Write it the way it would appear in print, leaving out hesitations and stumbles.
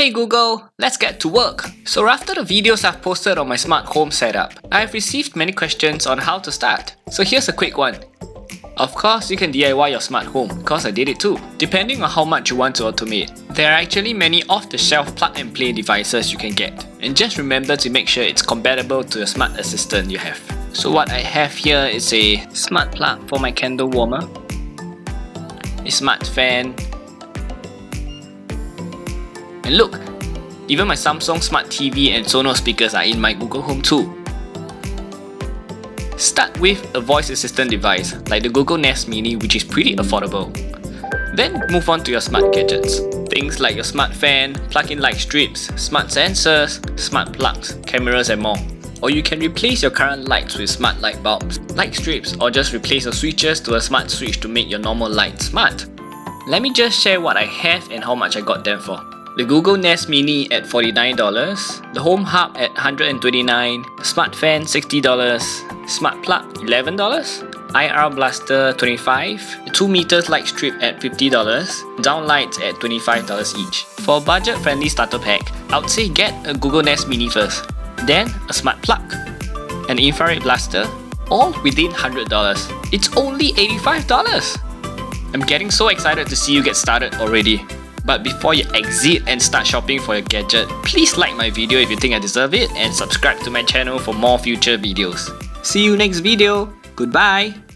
Hey Google, let's get to work! So after the videos I've posted on my smart home setup, I've received many questions on how to start. So here's a quick one. Of course, you can DIY your smart home, because I did it too, depending on how much you want to automate. There are actually many off-the-shelf plug-and-play devices you can get, and just remember to make sure it's compatible to the smart assistant you have. So what I have here is a smart plug for my candle warmer, a smart fan, and look, even my Samsung Smart TV and Sonos speakers are in my Google Home too. Start with a voice assistant device like the Google Nest Mini, which is pretty affordable. Then move on to your smart gadgets. Things like your smart fan, plug-in light strips, smart sensors, smart plugs, cameras and more. Or you can replace your current lights with smart light bulbs, light strips, or just replace your switches to a smart switch to make your normal light smart. Let me just share what I have and how much I got them for. The Google Nest Mini at $49, the Home Hub at $129, the Smart Fan $60, Smart Plug $11, IR Blaster $25, the 2 meters light strip at $50, downlights at $25 each. For a budget-friendly starter pack, I would say get a Google Nest Mini first, then a Smart Plug, an infrared blaster, all within $100. It's only $85! I'm getting so excited to see you get started already. But before you exit and start shopping for your gadget, please like my video if you think I deserve it and subscribe to my channel for more future videos. See you next video. Goodbye.